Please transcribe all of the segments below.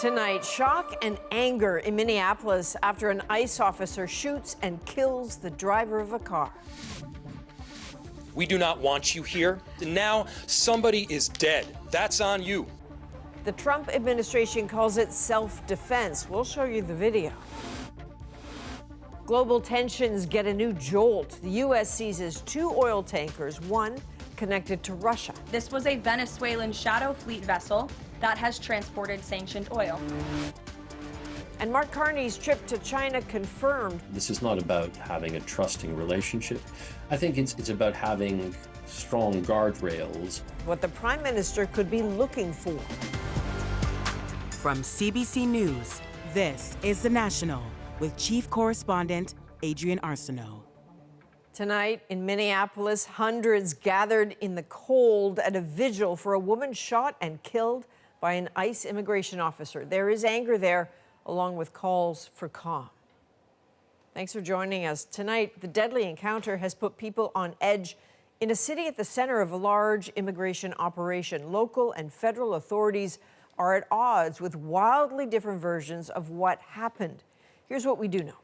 Tonight, shock and anger in Minneapolis after an ICE officer shoots and kills the driver of a car. We do not want you here. Now somebody is dead. That's on you. The Trump administration calls it self-defense. We'll show you the video. Global tensions get a new jolt. The U.S. seizes 2 oil tankers, one connected to Russia. This was a Venezuelan shadow fleet vessel that has transported sanctioned oil. And Mark Carney's trip to China confirmed. This is not about having a trusting relationship. I think it's about having strong guardrails. What the Prime Minister could be looking for. From CBC News, this is The National with Chief Correspondent Adrienne Arsenault. Tonight in Minneapolis, hundreds gathered in the cold at a vigil for a woman shot and killed by an ICE immigration officer. There is anger there, along with calls for calm. Thanks for joining us. Tonight, the deadly encounter has put people on edge in a city at the center of a large immigration operation. Local and federal authorities are at odds with wildly different versions of what happened. Here's what we do know.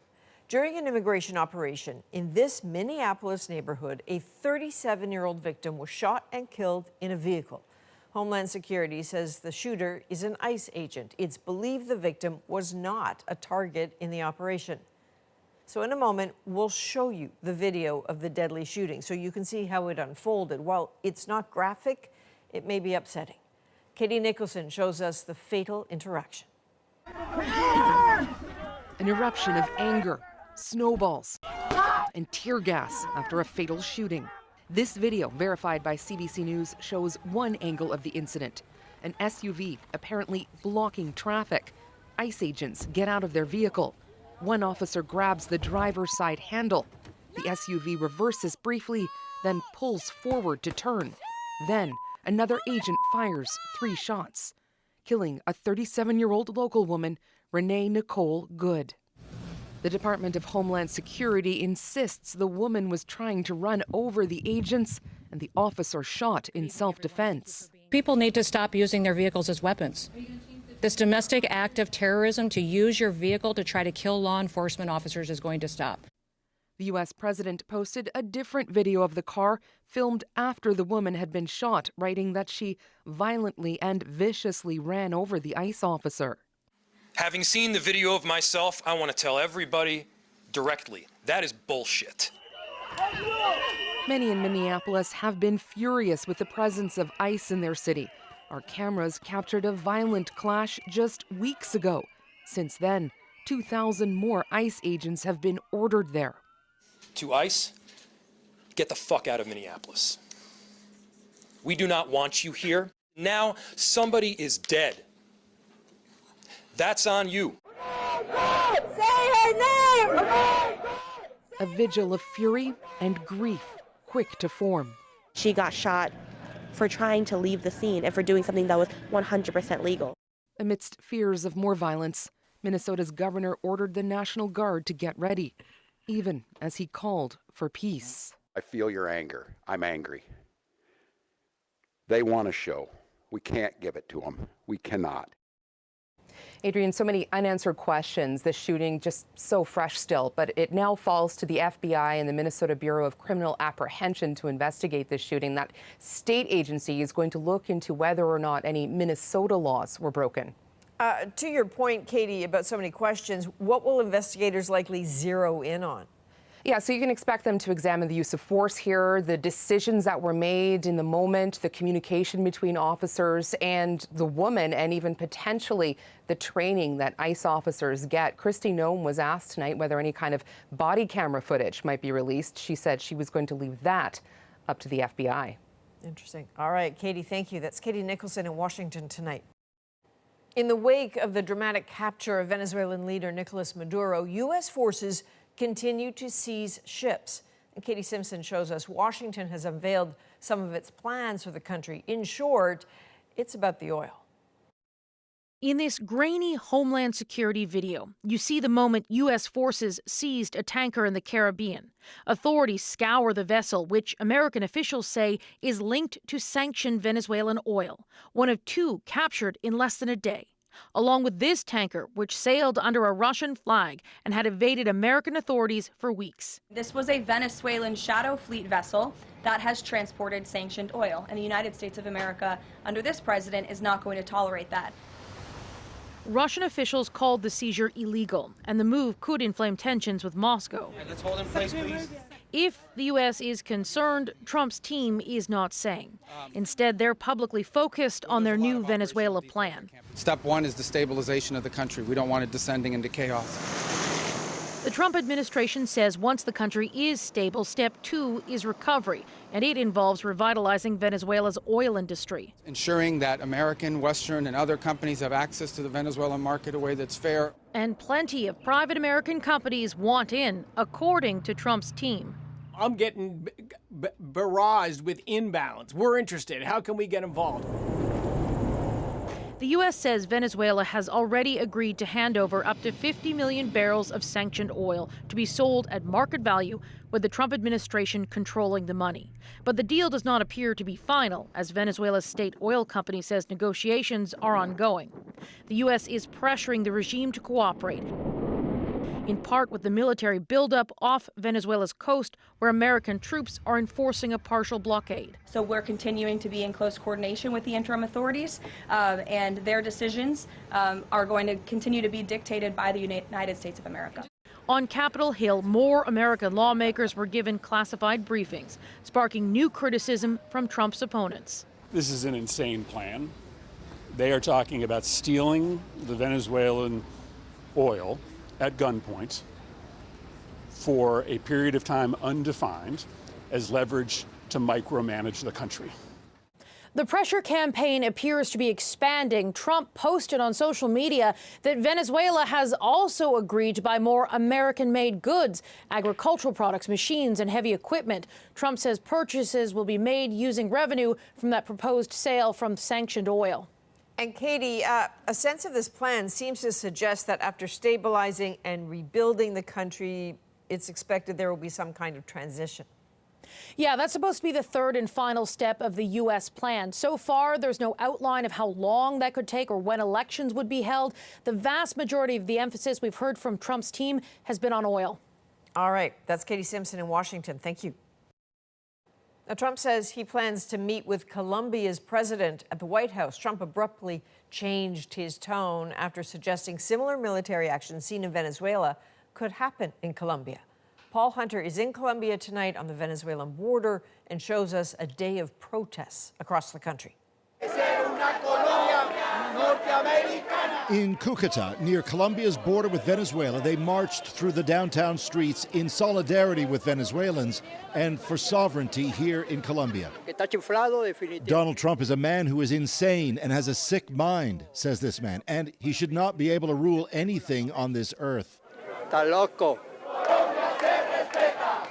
During an immigration operation in this Minneapolis neighborhood, a 37-year-old victim was shot and killed in a vehicle. Homeland Security says the shooter is an ICE agent. It's believed the victim was not a target in the operation. So in a moment, we'll show you the video of the deadly shooting so you can see how it unfolded. While it's not graphic, it may be upsetting. Katie Nicholson shows us the fatal interaction. An eruption of anger, snowballs, and tear gas after a fatal shooting. This video, verified by CBC News, shows one angle of the incident. An SUV apparently blocking traffic. ICE agents get out of their vehicle. One officer grabs the driver's side handle. The SUV reverses briefly, then pulls forward to turn. Then another agent fires 3 shots, killing a 37-year-old local woman, Renee Nicole Good. The Department of Homeland Security insists the woman was trying to run over the agents and the officer shot in self-defense. People need to stop using their vehicles as weapons. This domestic act of terrorism to use your vehicle to try to kill law enforcement officers is going to stop. The U.S. president posted a different video of the car filmed after the woman had been shot, writing that she violently and viciously ran over the ICE officer. Having seen the video of myself, I want to tell everybody directly, that is bullshit. Many in Minneapolis have been furious with the presence of ICE in their city. Our cameras captured a violent clash just weeks ago. Since then, 2,000 more ICE agents have been ordered there. To ICE, get the fuck out of Minneapolis. We do not want you here. Now somebody is dead. That's on you. Say her name! A vigil of fury and grief quick to form. She got shot for trying to leave the scene and for doing something that was 100% legal. Amidst fears of more violence, Minnesota's governor ordered the National Guard to get ready, even as he called for peace. I feel your anger. I'm angry. They want a show. We can't give it to them. We cannot. Adrienne, so many unanswered questions, this shooting just so fresh still, but it now falls to the FBI and the Minnesota Bureau of Criminal Apprehension to investigate this shooting. That state agency is going to look into whether or not any Minnesota laws were broken. To your point, Katie, about so many questions, what will investigators likely zero in on? Yeah, so you can expect them to examine the use of force here, the decisions that were made in the moment, the communication between officers and the woman, and even potentially the training that ICE officers get. Kristi Noem was asked tonight whether any kind of body camera footage might be released. She said she was going to leave that up to the FBI. Interesting. All right, Katie, thank you. That's Katie Nicholson in Washington tonight. In the wake of the dramatic capture of Venezuelan leader Nicolas Maduro, U.S. forces continue to seize ships. And Katie Simpson shows us Washington has unveiled some of its plans for the country. In short, it's about the oil. In this grainy Homeland Security video, you see the moment U.S. forces seized a tanker in the Caribbean. Authorities scour the vessel, which American officials say is linked to sanctioned Venezuelan oil, one of 2 captured in less than a day. along with this tanker, which sailed under a Russian flag and had evaded American authorities for weeks. This was a Venezuelan shadow fleet vessel that has transported sanctioned oil, and the United States of America, under this president, is not going to tolerate that. Russian officials called the seizure illegal, and the move could inflame tensions with Moscow. Let's hold in place, please. If the U.S. is concerned, Trump's team is not saying. Instead, they're publicly focused on their new Venezuela plan. Step one is the stabilization of the country. We don't want it descending into chaos. The Trump administration says once the country is stable, step two is recovery, and it involves revitalizing Venezuela's oil industry. Ensuring that American, Western, and other companies have access to the Venezuelan market in a way that's fair. And plenty of private American companies want in, according to Trump's team. I'm getting barraged with inbounds. We're interested. How can we get involved? The U.S. says Venezuela has already agreed to hand over up to 50 million barrels of sanctioned oil to be sold at market value, with the Trump administration controlling the money. But the deal does not appear to be final, as Venezuela's state oil company says negotiations are ongoing. The U.S. is pressuring the regime to cooperate, in part with the military buildup off Venezuela's coast, where American troops are enforcing a partial blockade. So we're continuing to be in close coordination with the interim authorities, and their decisions are going to continue to be dictated by the United States of America. On Capitol Hill, more American lawmakers were given classified briefings, sparking new criticism from Trump's opponents. This is an insane plan. They are talking about stealing the Venezuelan oil at gunpoint for a period of time undefined as leverage to micromanage the country. The pressure campaign appears to be expanding. Trump posted on social media that Venezuela has also agreed to buy more American-made goods, agricultural products, machines, and heavy equipment. Trump says purchases will be made using revenue from that proposed sale from sanctioned oil. And Katie, a sense of this plan seems to suggest that after stabilizing and rebuilding the country, it's expected there will be some kind of transition. Yeah, that's supposed to be the third and final step of the U.S. plan. So far, there's no outline of how long that could take or when elections would be held. The vast majority of the emphasis we've heard from Trump's team has been on oil. All right, that's Katie Simpson in Washington. Thank you. Now, Trump says he plans to meet with Colombia's president at the White House. Trump abruptly changed his tone after suggesting similar military action seen in Venezuela could happen in Colombia. Paul Hunter is in Colombia tonight on the Venezuelan border and shows us a day of protests across the country. In Cúcuta, near Colombia's border with Venezuela, they marched through the downtown streets in solidarity with Venezuelans and for sovereignty here in Colombia. Donald Trump is a man who is insane and has a sick mind, says this man, and he should not be able to rule anything on this earth.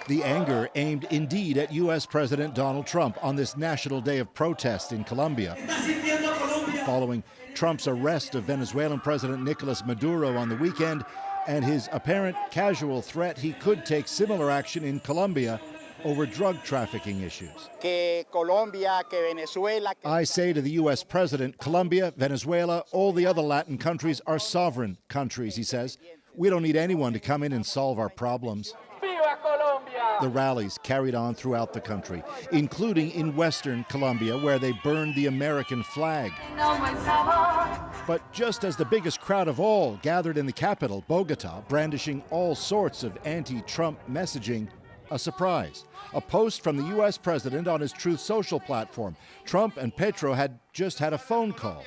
The anger aimed indeed at U.S. President Donald Trump on this National Day of Protest in Colombia, following Trump's arrest of Venezuelan President Nicolas Maduro on the weekend and his apparent casual threat he could take similar action in Colombia over drug trafficking issues. I say to the U.S. President, Colombia, Venezuela, all the other Latin countries are sovereign countries, he says. We don't need anyone to come in and solve our problems. The rallies carried on throughout the country, including in western Colombia, where they burned the American flag. But just as the biggest crowd of all gathered in the capital, Bogota, brandishing all sorts of anti-Trump messaging, a surprise. A post from the U.S. president on his Truth Social platform. Trump and Petro had just had a phone call.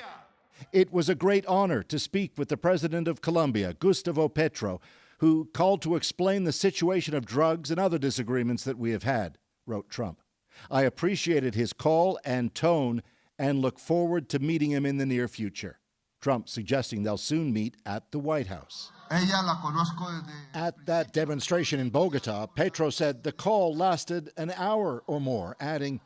It was a great honor to speak with the president of Colombia, Gustavo Petro, who called to explain the situation of drugs and other disagreements that we have had, wrote Trump. I appreciated his call and tone and look forward to meeting him in the near future. Trump suggesting they'll soon meet at the White House. At that demonstration in Bogota, Petro said the call lasted an hour or more, adding,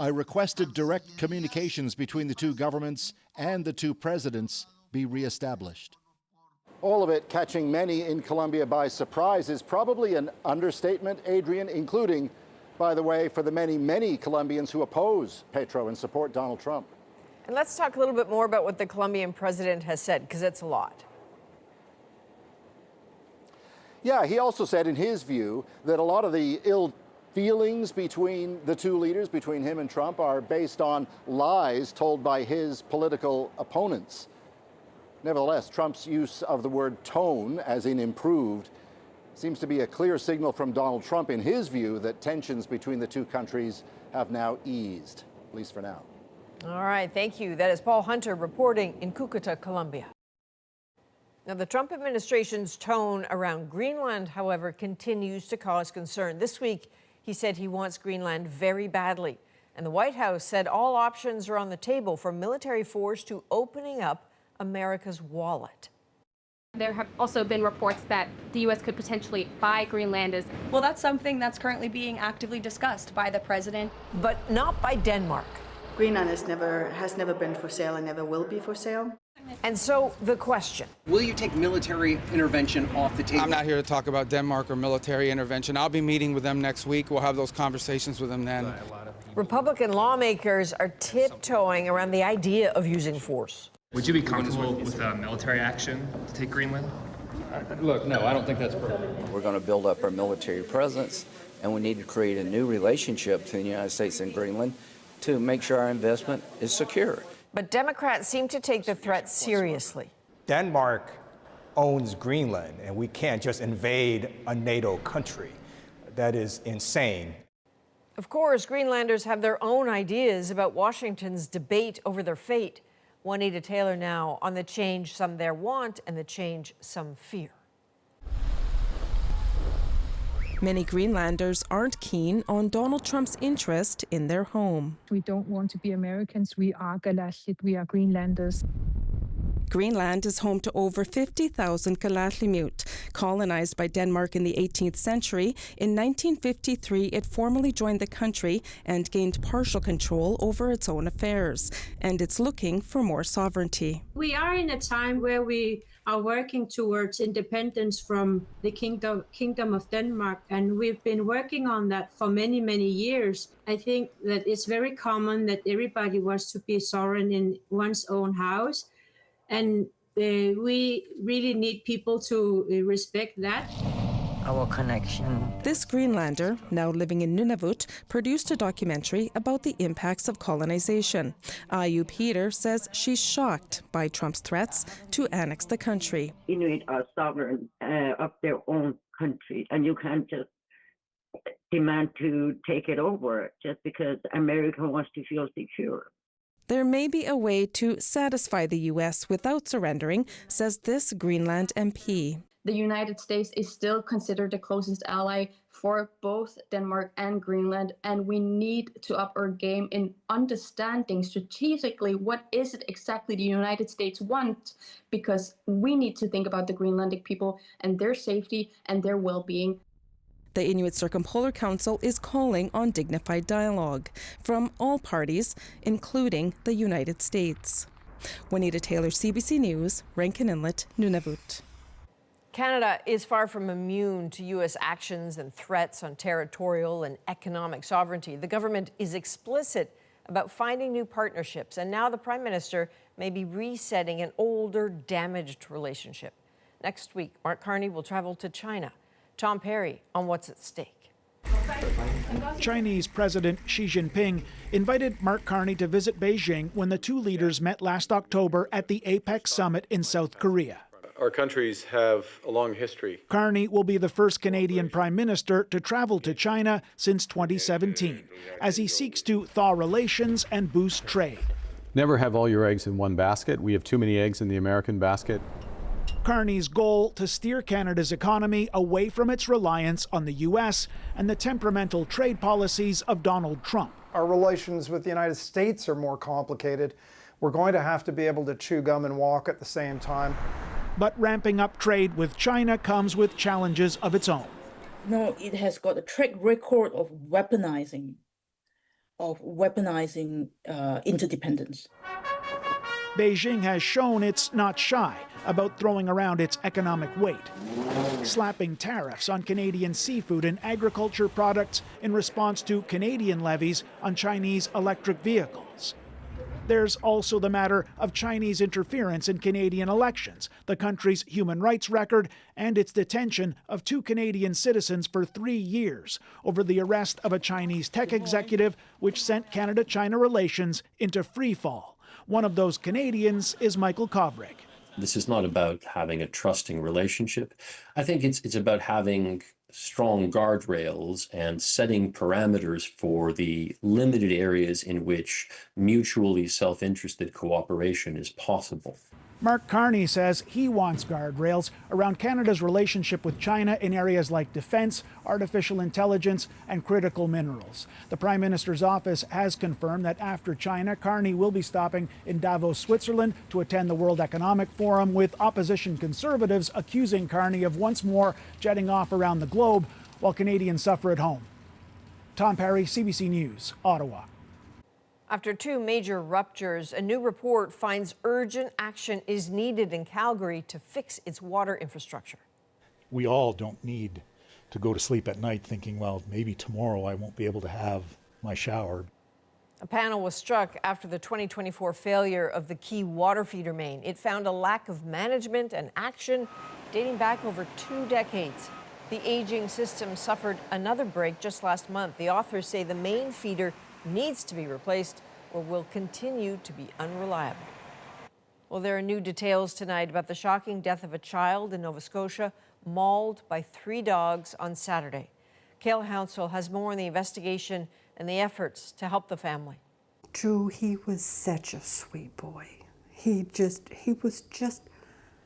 I requested direct communications between the two governments and the two presidents be reestablished. All of it catching many in Colombia by surprise is probably an understatement, Adrienne, including, by the way, for the many, many Colombians who oppose Petro and support Donald Trump. And let's talk a little bit more about what the Colombian president has said, because it's a lot. Yeah, he also said, in his view, that a lot of the ill feelings between the two leaders, between him and Trump, are based on lies told by his political opponents. Nevertheless, Trump's use of the word tone, as in improved, seems to be a clear signal from Donald Trump, in his view, that tensions between the two countries have now eased, at least for now. All right, thank you. That is Paul Hunter reporting in Cúcuta, Colombia. Now, the Trump administration's tone around Greenland, however, continues to cause concern. This week, he said he wants Greenland very badly. And the White House said all options are on the table, from military force to opening up America's wallet. There have also been reports that the U.S. could potentially buy Greenland. Well, that's something that's currently being actively discussed by the president. But not by Denmark. Greenland has never been for sale and never will be for sale. And so the question: will you take military intervention off the table? I'm not here to talk about Denmark or military intervention. I'll be meeting with them next week. We'll have those conversations with them then. Republican lawmakers are tiptoeing around the idea of using force. Would you be comfortable with military action to take Greenland? Look, no, I don't think that's appropriate. We're going to build up our military presence, and we need to create a new relationship between the United States and Greenland to make sure our investment is secure. But Democrats seem to take the threat seriously. Denmark owns Greenland, and we can't just invade a NATO country. That is insane. Of course, Greenlanders have their own ideas about Washington's debate over their fate. Juanita Taylor now on the change some there want and the change some fear. Many Greenlanders aren't keen on Donald Trump's interest in their home. We don't want to be Americans. We are Kalaallit. We are Greenlanders. Greenland is home to over 50,000 Kalaallimut. Colonized by Denmark in the 18th century, in 1953 it formally joined the country and gained partial control over its own affairs. And it's looking for more sovereignty. We are in a time where we are working towards independence from the Kingdom of Denmark, and we've been working on that for many, many years. I think that it's very common that everybody wants to be sovereign in one's own house. And we really need people to respect that. Our connection. This Greenlander, now living in Nunavut, produced a documentary about the impacts of colonization. Ayu Peter says she's shocked by Trump's threats to annex the country. Inuit are sovereign of their own country, and you can't just demand to take it over just because America wants to feel secure. There may be a way to satisfy the U.S. without surrendering, says this Greenland MP. The United States is still considered the closest ally for both Denmark and Greenland, and we need to up our game in understanding strategically what is it exactly the United States wants, because we need to think about the Greenlandic people and their safety and their well-being. The Inuit Circumpolar Council is calling on dignified dialogue from all parties, including the United States. Juanita Taylor, CBC News, Rankin Inlet, Nunavut. Canada is far from immune to U.S. actions and threats on territorial and economic sovereignty. The government is explicit about finding new partnerships, and now the Prime Minister may be resetting an older, damaged relationship. Next week, Mark Carney will travel to China. Tom Perry on what's at stake. Chinese President Xi Jinping invited Mark Carney to visit Beijing when the two leaders met last October at the APEC summit in South Korea. Our countries have a long history. Carney will be the first Canadian Prime Minister to travel to China since 2017, as he seeks to thaw relations and boost trade. Never have all your eggs in one basket. We have too many eggs in the American basket. Carney's goal to steer Canada's economy away from its reliance on the U.S. and the temperamental trade policies of Donald Trump. Our relations with the United States are more complicated. We're going to have to be able to chew gum and walk at the same time. But ramping up trade with China comes with challenges of its own. No, it has got a track record of weaponizing interdependence. Beijing has shown it's not shy about throwing around its economic weight, slapping tariffs on Canadian seafood and agriculture products in response to Canadian levies on Chinese electric vehicles. There's also the matter of Chinese interference in Canadian elections, the country's human rights record, and its detention of 2 Canadian citizens for 3 years over the arrest of a Chinese tech executive, which sent Canada-China relations into freefall. One of those Canadians is Michael Kovrig. This is not about having a trusting relationship. I think it's about having strong guardrails and setting parameters for the limited areas in which mutually self-interested cooperation is possible. Mark Carney says he wants guardrails around Canada's relationship with China in areas like defense, artificial intelligence, and critical minerals. The Prime Minister's office has confirmed that after China, Carney will be stopping in Davos, Switzerland to attend the World Economic Forum, with opposition Conservatives accusing Carney of once more jetting off around the globe while Canadians suffer at home. Tom Perry, CBC News, Ottawa. After 2 major ruptures, a new report finds urgent action is needed in Calgary to fix its water infrastructure. We all don't need to go to sleep at night thinking, well, maybe tomorrow I won't be able to have my shower. A panel was struck after the 2024 failure of the key water feeder main. It found a lack of management and action dating back over 2 decades. The aging system suffered another break just last month. The authors say the main feeder needs to be replaced or will continue to be unreliable. Well, there are new details tonight about the shocking death of a child in Nova Scotia, mauled by 3 dogs on Saturday. Kayla Hounsell has more on the investigation and the efforts to help the family. Drew, he was such a sweet boy. He was just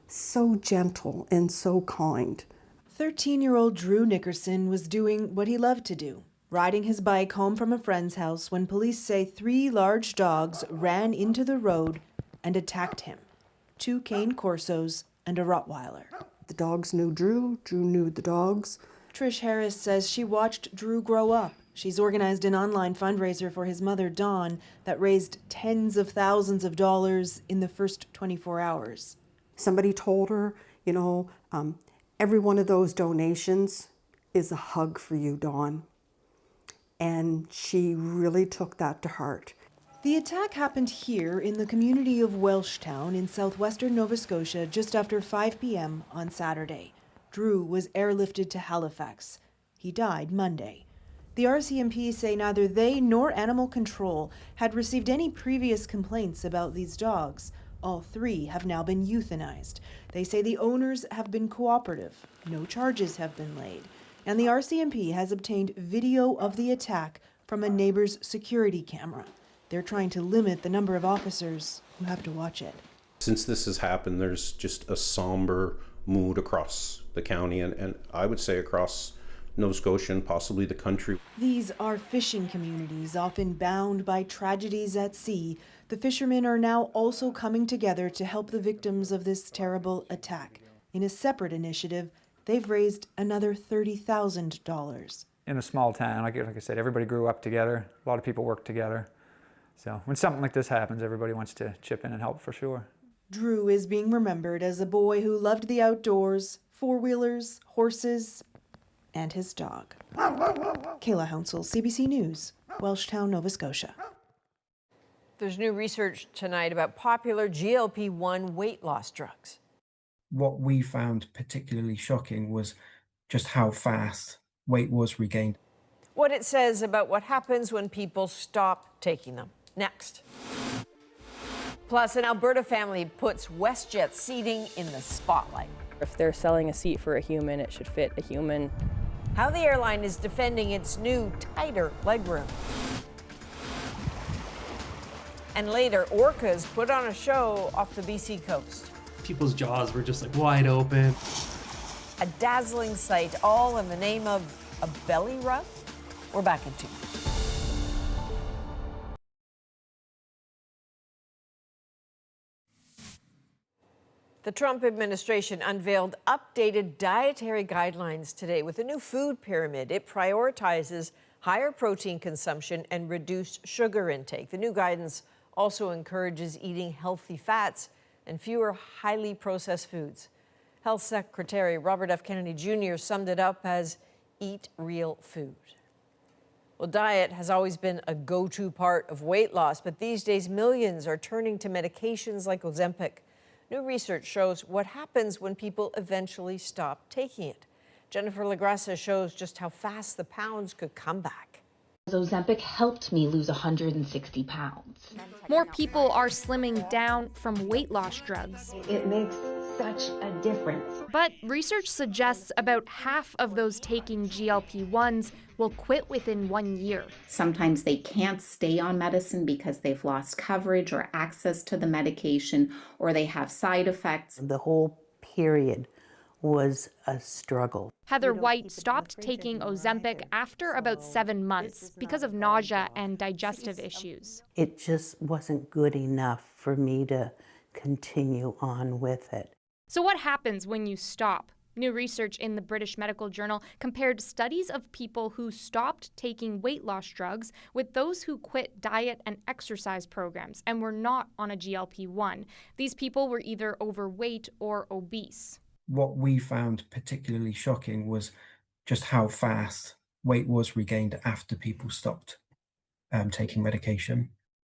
so gentle and so kind. 13-year-old Drew Nickerson was doing what he loved to do, riding his bike home from a friend's house when police say 3 large dogs ran into the road and attacked him. 2 cane corsos and a Rottweiler. The dogs knew Drew, Drew knew the dogs. Trish Harris says she watched Drew grow up. She's organized an online fundraiser for his mother, Dawn, that raised tens of thousands of dollars in the first 24 hours. Somebody told her, every one of those donations is a hug for you, Dawn. And she really took that to heart. The attack happened here in the community of Welshtown in southwestern Nova Scotia just after 5 p.m. on Saturday. Drew was airlifted to Halifax. He died Monday. The RCMP say neither they nor Animal Control had received any previous complaints about these dogs. All 3 have now been euthanized. They say the owners have been cooperative. No charges have been laid. And the RCMP has obtained video of the attack from a neighbor's security camera. They're trying to limit the number of officers who have to watch it. Since this has happened, there's just a somber mood across the county and I would say across Nova Scotia and possibly the country. These are fishing communities, often bound by tragedies at sea. The fishermen are now also coming together to help the victims of this terrible attack. In a separate initiative, they've raised another $30,000. In a small town, like I said, everybody grew up together. A lot of people work together. So when something like this happens, everybody wants to chip in and help for sure. Drew is being remembered as a boy who loved the outdoors, four-wheelers, horses, and his dog. Kayla Hounsell, CBC News, Welshtown, Nova Scotia. There's new research tonight about popular GLP-1 weight loss drugs. What we found particularly shocking was just how fast weight was regained. What it says about what happens when people stop taking them. Next. Plus, an Alberta family puts WestJet seating in the spotlight. If they're selling a seat for a human, it should fit a human. How the airline is defending its new, tighter legroom. And later, orcas put on a show off the BC coast. People's jaws were just like wide open. A dazzling sight, all in the name of a belly rub. We're back in 2. The Trump administration unveiled updated dietary guidelines today with a new food pyramid. It prioritizes higher protein consumption and reduced sugar intake. The new guidance also encourages eating healthy fats and fewer highly processed foods. Health Secretary Robert F. Kennedy Jr. summed it up as eat real food. Well, diet has always been a go-to part of weight loss, but these days millions are turning to medications like Ozempic. New research shows what happens when people eventually stop taking it. Jennifer Lagrassa shows just how fast the pounds could come back. Ozempic helped me lose 160 pounds. More people are slimming down from weight loss drugs. It makes such a difference. But research suggests about half of those taking GLP-1s will quit within 1 year. Sometimes they can't stay on medicine because they've lost coverage or access to the medication, or they have side effects. The whole period was a struggle. Heather White stopped taking Ozempic after about 7 months because of nausea and digestive issues. It just wasn't good enough for me to continue on with it. So what happens when you stop? New research in the British Medical Journal compared studies of people who stopped taking weight loss drugs with those who quit diet and exercise programs and were not on a GLP-1. These people were either overweight or obese. What we found particularly shocking was just how fast weight was regained after people stopped taking medication.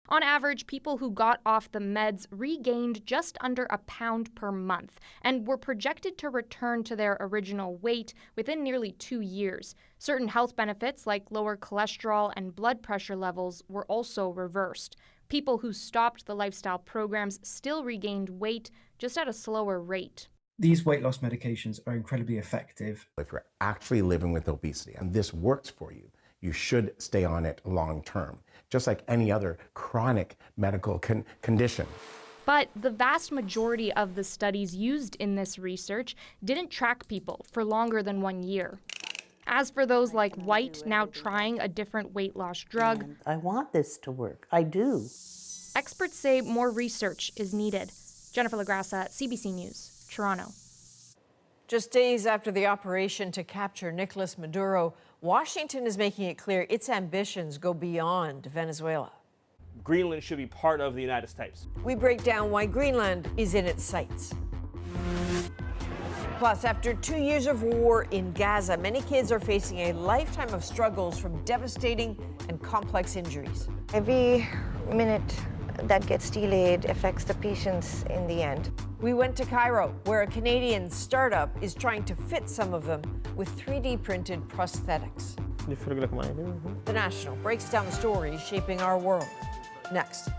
On average, people who got off the meds regained just under a pound per month and were projected to return to their original weight within nearly 2 years. Certain health benefits like lower cholesterol and blood pressure levels were also reversed. People who stopped the lifestyle programs still regained weight, just at a slower rate. These weight loss medications are incredibly effective. If you're actually living with obesity and this works for you, you should stay on it long term, just like any other chronic medical condition. But the vast majority of the studies used in this research didn't track people for longer than 1 year. As for those like White, now trying a different weight loss drug, I want this to work. I do. Experts say more research is needed. Jennifer Lagrassa, CBC News, Toronto. Just days after the operation to capture Nicolas Maduro, Washington is making it clear its ambitions go beyond Venezuela. Greenland should be part of the United States. We break down why Greenland is in its sights. Plus, after 2 years of war in Gaza, many kids are facing a lifetime of struggles from devastating and complex injuries. Every minute that gets delayed affects the patients in the end. We went to Cairo, where a Canadian startup is trying to fit some of them with 3D printed prosthetics. The National breaks down the stories shaping our world. Next.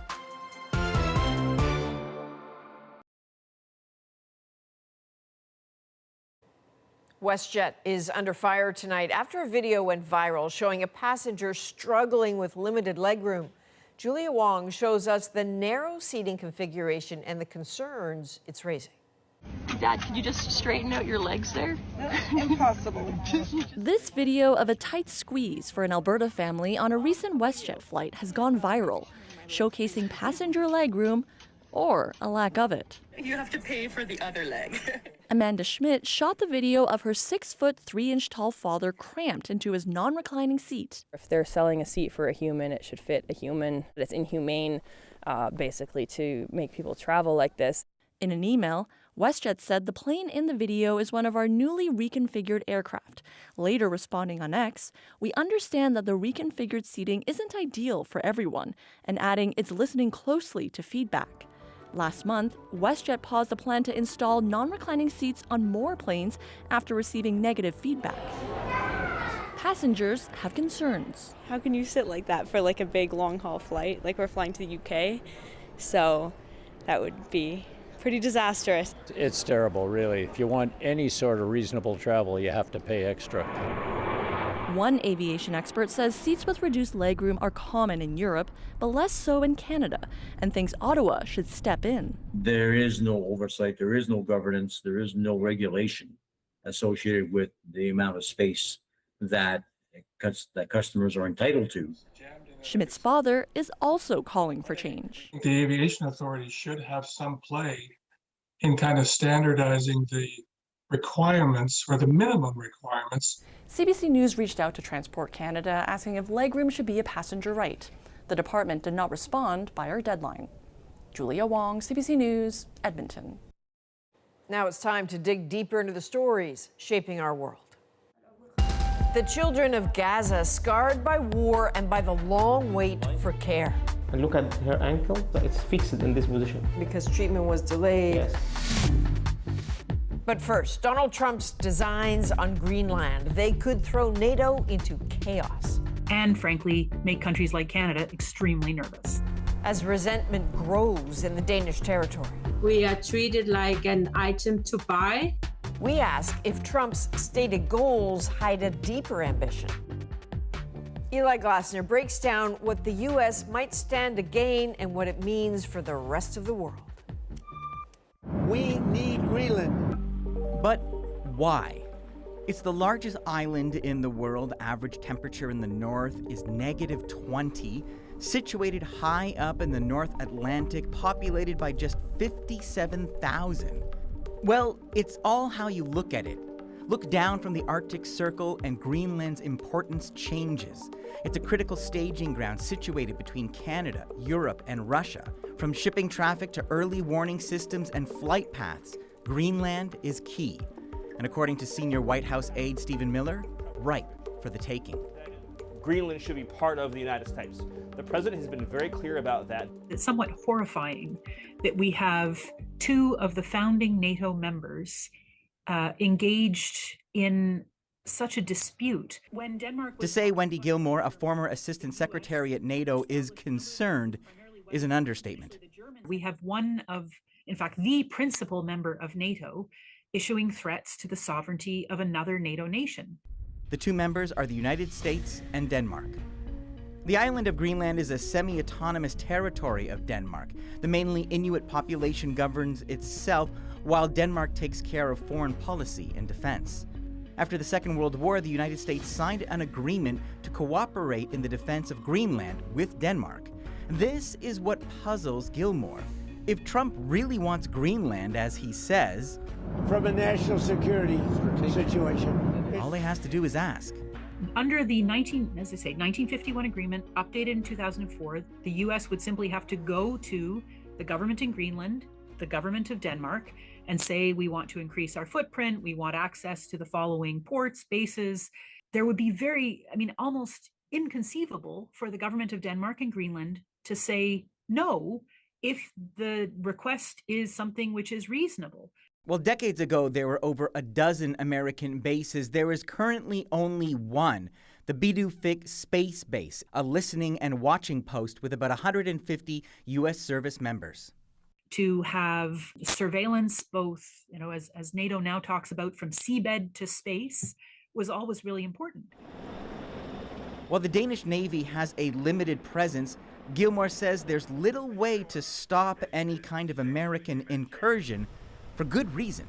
WestJet is under fire tonight after a video went viral showing a passenger struggling with limited legroom. Julia Wong shows us the narrow seating configuration and the concerns it's raising. Dad, could you just straighten out your legs there? Impossible. This video of a tight squeeze for an Alberta family on a recent WestJet flight has gone viral, showcasing passenger legroom or a lack of it. You have to pay for the other leg. Amanda Schmidt shot the video of her 6-foot 3-inch tall father cramped into his non-reclining seat. If they're selling a seat for a human, it should fit a human. It's inhumane, basically, to make people travel like this. In an email, WestJet said the plane in the video is one of our newly reconfigured aircraft. Later responding on X, we understand that the reconfigured seating isn't ideal for everyone, and adding it's listening closely to feedback. Last month, WestJet paused the plan to install non-reclining seats on more planes after receiving negative feedback. Passengers have concerns. How can you sit like that for like a big long-haul flight? Like we're flying to the UK, so that would be pretty disastrous. It's terrible, really. If you want any sort of reasonable travel, you have to pay extra. One aviation expert says seats with reduced legroom are common in Europe, but less so in Canada, and thinks Ottawa should step in. There is no oversight, there is no governance, there is no regulation associated with the amount of space that customers are entitled to. Schmidt's father is also calling for change. The aviation authority should have some play in kind of standardizing the requirements or the minimum requirements. CBC News reached out to Transport Canada asking if legroom should be a passenger right. The department did not respond by our deadline. Julia Wong, CBC News, Edmonton. Now it's time to dig deeper into the stories shaping our world. The children of Gaza scarred by war and by the long wait for care. And look at her ankle, it's fixed in this position. Because treatment was delayed. Yes. But first, Donald Trump's designs on Greenland. They could throw NATO into chaos. And frankly, make countries like Canada extremely nervous. As resentment grows in the Danish territory. We are treated like an item to buy. We ask if Trump's stated goals hide a deeper ambition. Eli Glasner breaks down what the U.S. might stand to gain and what it means for the rest of the world. We need Greenland. But why? It's the largest island in the world. Average temperature in the north is -20. Situated high up in the North Atlantic, populated by just 57,000. Well, it's all how you look at it. Look down from the Arctic Circle and Greenland's importance changes. It's a critical staging ground situated between Canada, Europe, and Russia. From shipping traffic to early warning systems and flight paths, Greenland is key. And according to senior White House aide Stephen Miller, ripe for the taking. Greenland should be part of the United States. The president has been very clear about that. It's somewhat horrifying that we have two of the founding NATO members engaged in such a dispute. When Denmark to say Wendy Gilmore, a former assistant secretary at NATO, is concerned is an understatement. We have one of, in fact, the principal member of NATO issuing threats to the sovereignty of another NATO nation. The two members are the United States and Denmark. The island of Greenland is a semi-autonomous territory of Denmark. The mainly Inuit population governs itself, while Denmark takes care of foreign policy and defense. After the Second World War, the United States signed an agreement to cooperate in the defense of Greenland with Denmark. This is what puzzles Gilmore. If Trump really wants Greenland, as he says, from a national security situation, all he has to do is ask. Under the 1951 agreement, updated in 2004, the U.S. would simply have to go to the government in Greenland, the government of Denmark, and say, we want to increase our footprint, we want access to the following ports, bases. There would be almost inconceivable for the government of Denmark and Greenland to say no if the request is something which is reasonable. Well, decades ago, there were over a dozen American bases. There is currently only one, the Bidufik Space Base, a listening and watching post with about 150 U.S. service members. To have surveillance, both, as NATO now talks about, from seabed to space, was always really important. While the Danish Navy has a limited presence, Gilmore says there's little way to stop any kind of American incursion, for good reason.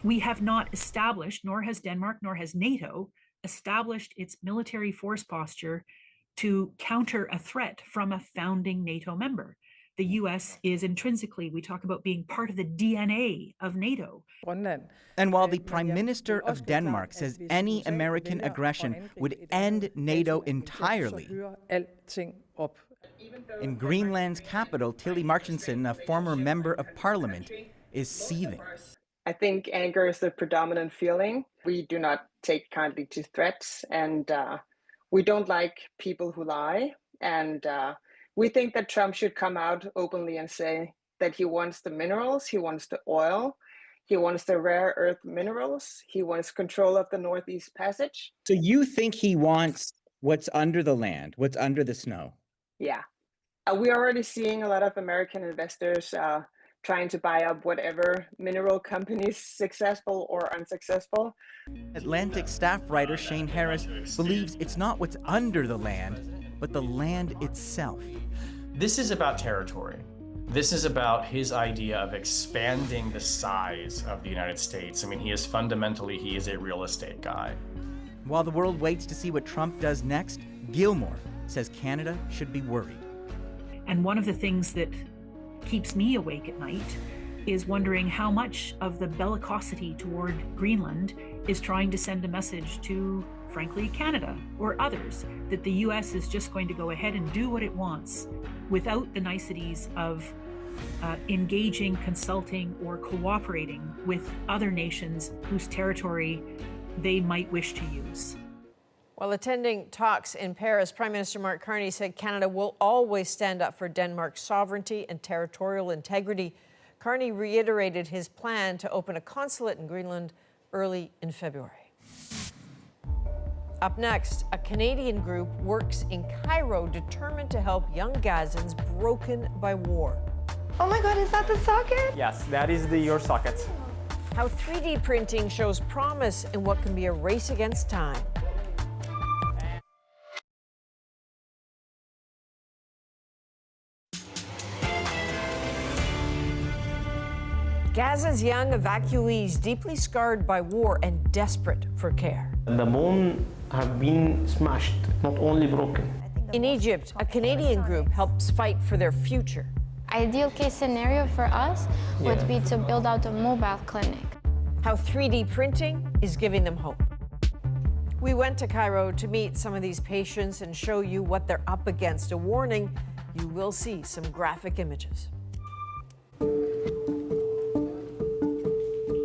We have not established, nor has Denmark, nor has NATO, established its military force posture to counter a threat from a founding NATO member. The U.S. is intrinsically, we talk about being part of the DNA of NATO. And while the Prime Minister of Denmark says any American aggression would end NATO entirely, in Greenland's capital, Tilly Marchinson, a former member of parliament, is seething. I think anger is the predominant feeling. We do not take kindly to threats, and we don't like people who lie. And we think that Trump should come out openly and say that he wants the minerals, he wants the oil, he wants the rare earth minerals, he wants control of the Northeast Passage. So you think he wants what's under the land, what's under the snow? Yeah. We're already seeing a lot of American investors trying to buy up whatever mineral companies, successful or unsuccessful. Atlantic staff writer Shane Harris believes it's not what's under the land, but the land itself. This is about territory. This is about his idea of expanding the size of the United States. He is a real estate guy. While the world waits to see what Trump does next, Gilmore says Canada should be worried. And one of the things that keeps me awake at night is wondering how much of the bellicosity toward Greenland is trying to send a message to, frankly, Canada or others, that the U.S. is just going to go ahead and do what it wants without the niceties of engaging, consulting, or cooperating with other nations whose territory they might wish to use. While attending talks in Paris, Prime Minister Mark Carney said Canada will always stand up for Denmark's sovereignty and territorial integrity. Carney reiterated his plan to open a consulate in Greenland early in February. Up next, a Canadian group works in Cairo determined to help young Gazans broken by war. Oh my God, is that the socket? Yes, that is your socket. How 3D printing shows promise in what can be a race against time. Gaza's young evacuees, deeply scarred by war and desperate for care. The bone have been smashed, not only broken. In Egypt, a Canadian group helps fight for their future. Ideal case scenario for us would be to build out a mobile clinic. How 3D printing is giving them hope. We went to Cairo to meet some of these patients and show you what they're up against. A warning, you will see some graphic images.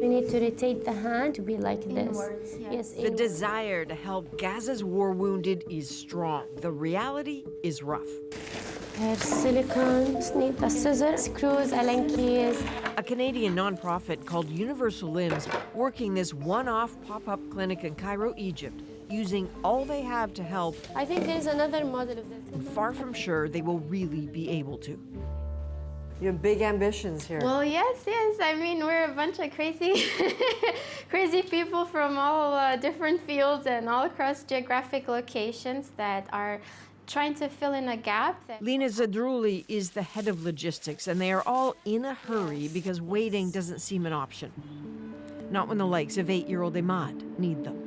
We need to rotate the hand to be like this. Yes. The desire to help Gaza's war wounded is strong. The reality is rough. There's silicone, need the scissors, screws, Allen keys. A Canadian nonprofit called Universal Limbs working this one-off pop-up clinic in Cairo, Egypt, using all they have to help. I think there's another model of this. I'm far from sure they will really be able to. You have big ambitions here. Well, yes. I mean, we're a bunch of crazy, crazy people from all different fields and all across geographic locations that are trying to fill in a gap. Lena Zadrouli is the head of logistics, and they are all in a hurry because waiting doesn't seem an option. Not when the likes of 8-year-old Imad need them.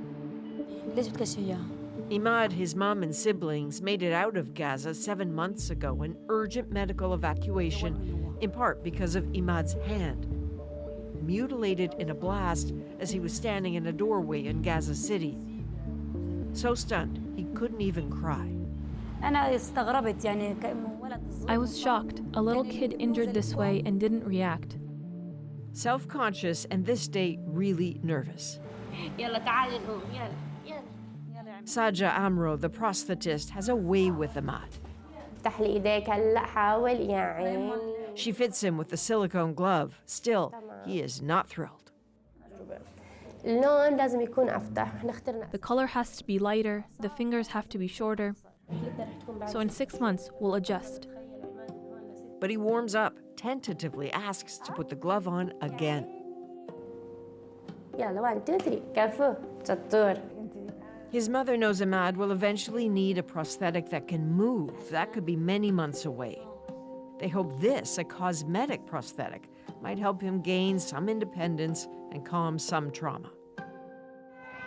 Imad, his mom and siblings, made it out of Gaza 7 months ago, an urgent medical evacuation, in part because of Imad's hand. Mutilated in a blast as he was standing in a doorway in Gaza City. So stunned, he couldn't even cry. I was shocked. A little kid injured this way and didn't react. Self-conscious and this day really nervous. Saja Amro, the prosthetist, has a way with Imad. She fits him with the silicone glove. Still, he is not thrilled. The color has to be lighter, the fingers have to be shorter. So in 6 months, we'll adjust. But he warms up, tentatively asks to put the glove on again. His mother knows Imad will eventually need a prosthetic that can move. That could be many months away. They hope this, a cosmetic prosthetic, might help him gain some independence and calm some trauma.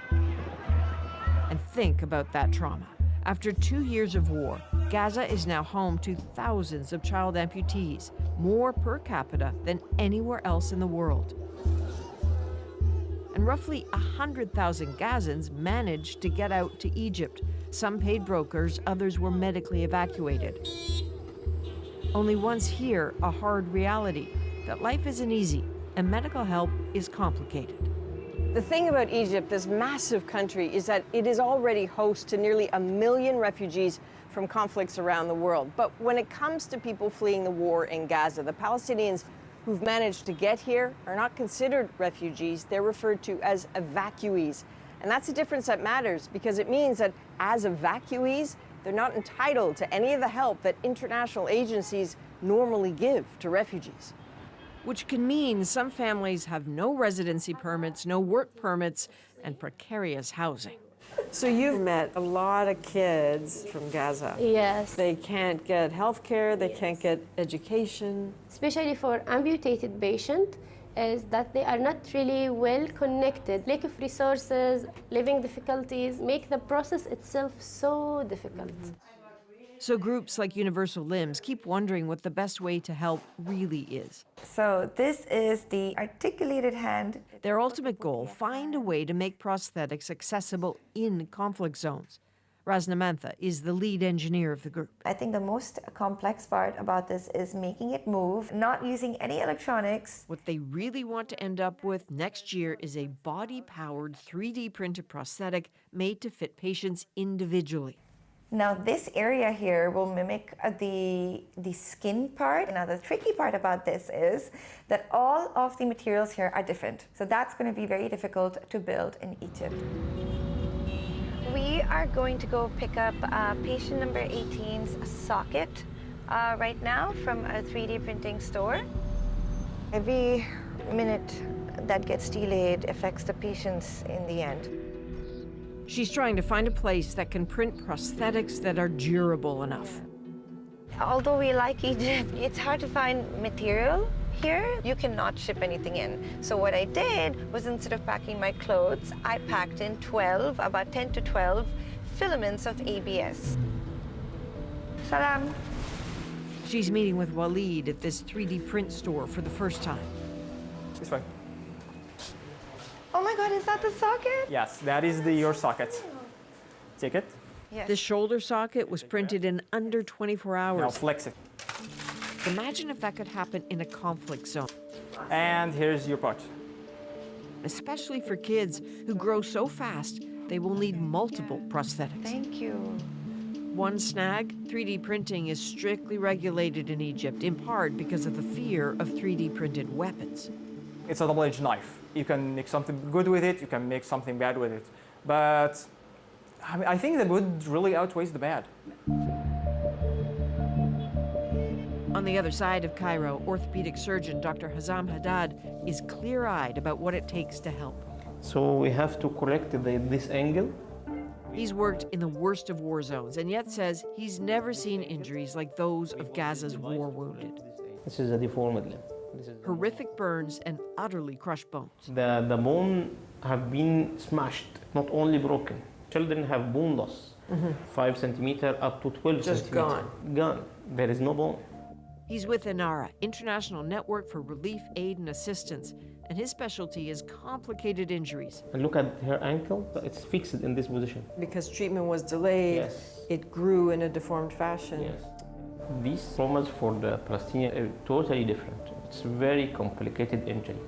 And think about that trauma. After 2 years of war, Gaza is now home to thousands of child amputees, more per capita than anywhere else in the world. And roughly 100,000 Gazans managed to get out to Egypt. Some paid brokers, others were medically evacuated. Only once here, a hard reality, that life isn't easy and medical help is complicated. The thing about Egypt, this massive country, is that it is already host to nearly 1 million refugees from conflicts around the world. But when it comes to people fleeing the war in Gaza, the Palestinians who've managed to get here are not considered refugees. They're referred to as evacuees. And that's a difference that matters because it means that as evacuees, they're not entitled to any of the help that international agencies normally give to refugees. Which can mean some families have no residency permits, no work permits, and precarious housing. So you've met a lot of kids from Gaza. Yes. They can't get health care, they can't get education. Especially for amputated patients, is that they are not really well connected. Lack of resources, living difficulties make the process itself so difficult. So groups like Universal Limbs keep wondering what the best way to help really is. So this is the articulated hand. Their ultimate goal, find a way to make prosthetics accessible in conflict zones. Rasnamantha is the lead engineer of the group. I think the most complex part about this is making it move, not using any electronics. What they really want to end up with next year is a body-powered 3D printed prosthetic made to fit patients individually. Now this area here will mimic the skin part. Now the tricky part about this is that all of the materials here are different. So that's going to be very difficult to build in Egypt. We are going to go pick up patient number 18's socket right now from a 3D printing store. Every minute that gets delayed affects the patients in the end. She's trying to find a place that can print prosthetics that are durable enough. Although we like Egypt, it's hard to find material here. You cannot ship anything in. So what I did was, instead of packing my clothes, I packed in about 10 to 12 filaments of ABS. Salam. She's meeting with Waleed at this 3D print store for the first time. This way. Oh my God, is that the socket? Yes, that is your socket. Take it. Yes. This shoulder socket was printed in under 24 hours. Now flex it. Imagine if that could happen in a conflict zone. And here's your part. Especially for kids who grow so fast, they will need multiple prosthetics. Thank you. One snag, 3D printing is strictly regulated in Egypt, in part because of the fear of 3D printed weapons. It's a double-edged knife. You can make something good with it, you can make something bad with it. But I think the good really outweighs the bad. On the other side of Cairo, orthopedic surgeon Dr. Hazam Haddad is clear-eyed about what it takes to help. So we have to correct this angle. He's worked in the worst of war zones and yet says he's never seen injuries like those of Gaza's war wounded. This is a deformed limb. Horrific burns and utterly crushed bones. The bone have been smashed, not only broken. Children have bone loss, 5 centimeter up to 12 Just centimeter. Gone. There is no bone. He's with INARA, International Network for Relief, Aid and Assistance, and his specialty is complicated injuries. And look at her ankle, it's fixed in this position. Because treatment was delayed, Yes. it grew in a deformed fashion. Yes. These traumas for the Palestinian are totally different. It's a very complicated injury.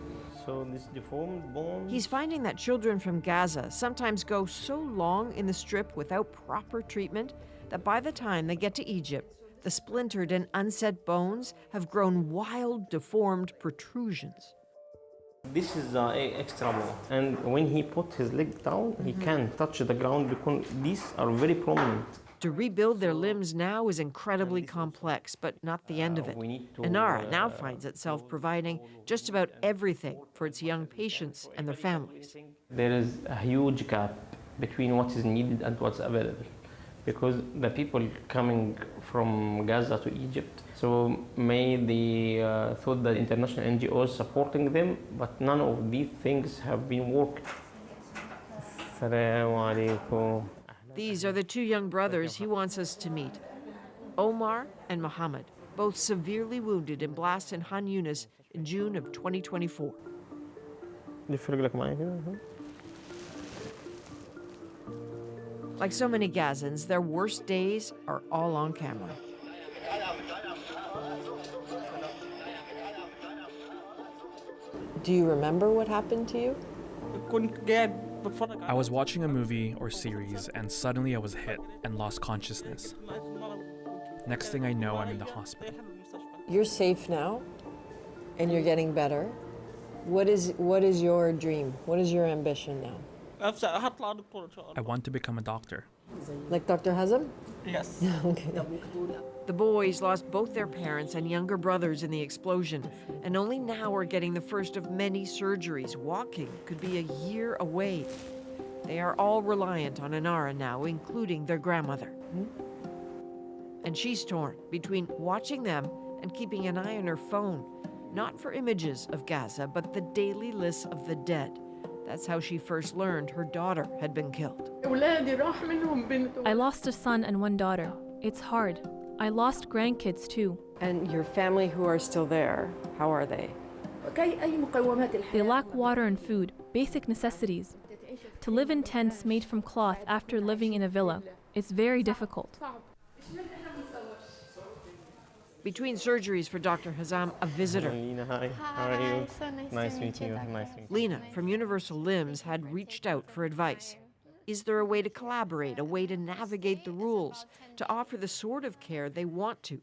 So this deformed bone... He's finding that children from Gaza sometimes go so long in the strip without proper treatment that by the time they get to Egypt, the splintered and unset bones have grown wild, deformed protrusions. This is extra bone. And when he put his leg down, he can't touch the ground because these are very prominent. To rebuild their limbs now is incredibly complex, but not the end of it. INARA now finds itself providing just about everything for its young patients and their families. There is a huge gap between what is needed and what's available, because the people coming from Gaza to Egypt, so they thought that international NGOs supporting them, but none of these things have been worked. Assalamu alaikum. These are the two young brothers he wants us to meet, Omar and Mohammed, both severely wounded in blasts in Han Yunis in June of 2024. Like so many Gazans, their worst days are all on camera. Do you remember what happened to you? I was watching a movie or series and suddenly I was hit and lost consciousness. Next thing I know, I'm in the hospital. You're safe now and you're getting better. What is your dream? What is your ambition now? I want to become a doctor. Like Dr. Hazam? Yes. Okay. The boys lost both their parents and younger brothers in the explosion, and only now are getting the first of many surgeries. Walking could be a year away. They are all reliant on INARA now, including their grandmother. And she's torn between watching them and keeping an eye on her phone, not for images of Gaza, but the daily lists of the dead. That's how she first learned her daughter had been killed. I lost a son and one daughter. It's hard. I lost grandkids too. And your family who are still there, how are they? They lack water and food, basic necessities. To live in tents made from cloth after living in a villa, It's very difficult. Between surgeries for Dr. Hazam, a visitor. Lena, hi. How are you? So Nice meeting you. Nice meeting you. Lena from Universal Limbs had reached out for advice. Is there a way to collaborate, a way to navigate the rules, to offer the sort of care they want to?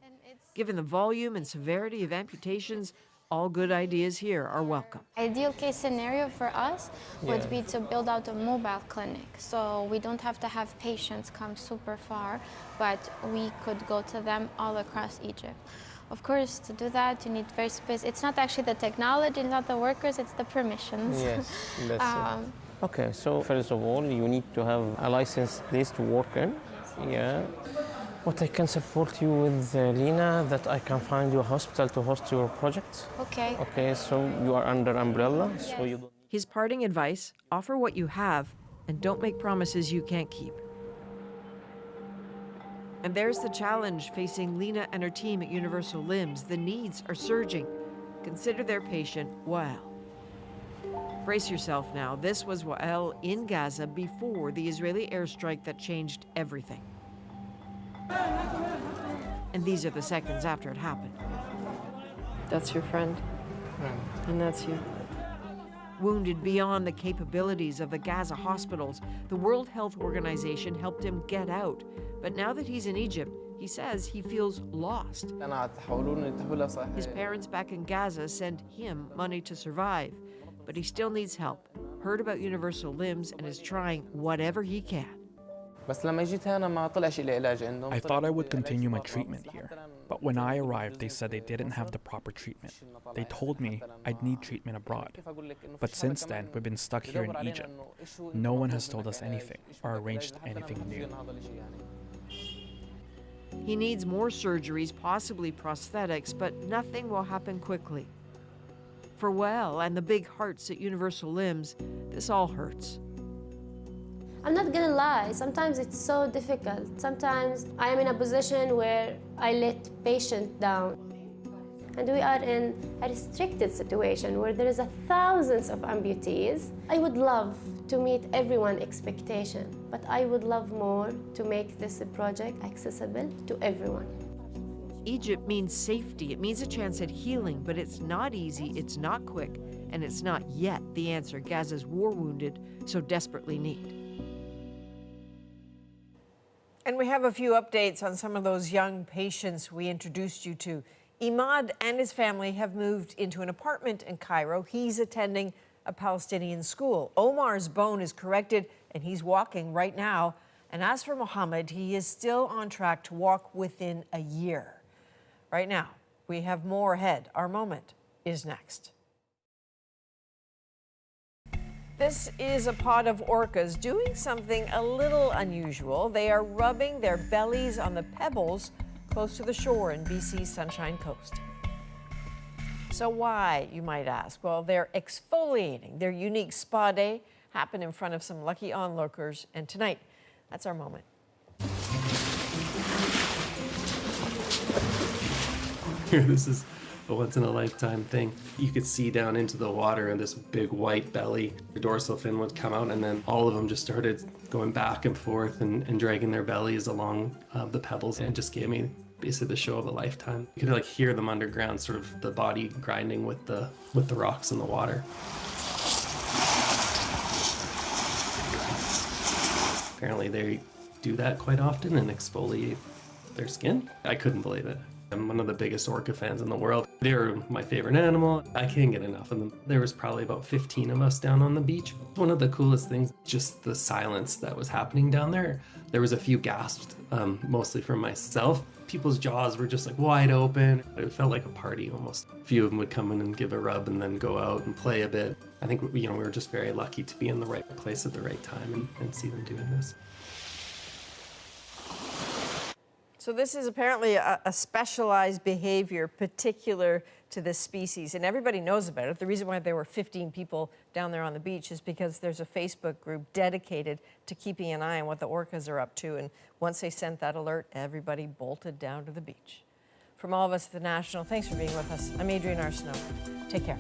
Given the volume and severity of amputations, all good ideas here are welcome. Ideal case scenario for us would be to build out a mobile clinic. So we don't have to have patients come super far, but we could go to them all across Egypt. Of course, to do that, you need very specific. It's not actually the technology, it's not the workers, it's the permissions. Yes, that's it. Okay, so first of all, you need to have a licensed place to work in. Yeah. What I can support you with, Lena, that I can find you a hospital to host your project. Okay. Okay, so you are under umbrella, so you don't. His parting advice, offer what you have and don't make promises you can't keep. And there's the challenge facing Lena and her team at Universal Limbs. The needs are surging. Consider their patient, Wael. Brace yourself now. This was Wael in Gaza before the Israeli airstrike that changed everything. And these are the seconds after it happened. That's your friend? And that's you. Wounded beyond the capabilities of the Gaza hospitals, the World Health Organization helped him get out. But now that he's in Egypt, he says he feels lost. His parents back in Gaza sent him money to survive, but he still needs help. Heard about Universal Limbs and is trying whatever he can. I thought I would continue my treatment here, but when I arrived, they said they didn't have the proper treatment. They told me I'd need treatment abroad. But since then, we've been stuck here in Egypt. No one has told us anything or arranged anything new. He needs more surgeries, possibly prosthetics, but nothing will happen quickly. For Wael and the big hearts at Universal Limbs, this all hurts. I'm not gonna lie, sometimes it's so difficult. Sometimes I am in a position where I let patient down. And we are in a restricted situation where there is thousands of amputees. I would love to meet everyone's expectation, but I would love more to make this project accessible to everyone. Egypt means safety. It means a chance at healing, but it's not easy, it's not quick, and it's not yet the answer Gaza's war-wounded so desperately need. And we have a few updates on some of those young patients we introduced you to. Imad and his family have moved into an apartment in Cairo. He's attending a Palestinian school. Omar's bone is corrected, and he's walking right now. And as for Mohammed, he is still on track to walk within a year. Right now, we have more ahead. Our moment is next. This is a pod of orcas doing something a little unusual. They are rubbing their bellies on the pebbles close to the shore in BC's Sunshine Coast. So why, you might ask? Well, they're exfoliating. Their unique spa day happened in front of some lucky onlookers, and tonight, that's our moment. This is a once-in-a-lifetime thing. You could see down into the water and this big white belly. The dorsal fin would come out, and then all of them just started going back and forth and dragging their bellies along the pebbles, and just gave me basically the show of a lifetime. You could hear them underground, sort of the body grinding with the rocks in the water. Apparently they do that quite often and exfoliate their skin. I couldn't believe it. I'm one of the biggest orca fans in the world. They're my favorite animal. I can't get enough of them. There was probably about 15 of us down on the beach. One of the coolest things, just the silence that was happening down there. There was a few gasps, mostly from myself. People's jaws were just wide open. It felt like a party almost. A few of them would come in and give a rub and then go out and play a bit. I think we were just very lucky to be in the right place at the right time and see them doing this. So this is apparently a specialized behavior particular to this species, and everybody knows about it. The reason why there were 15 people down there on the beach is because there's a Facebook group dedicated to keeping an eye on what the orcas are up to, and once they sent that alert, everybody bolted down to the beach. From all of us at The National, thanks for being with us. I'm Adrienne Arsenault. Take care.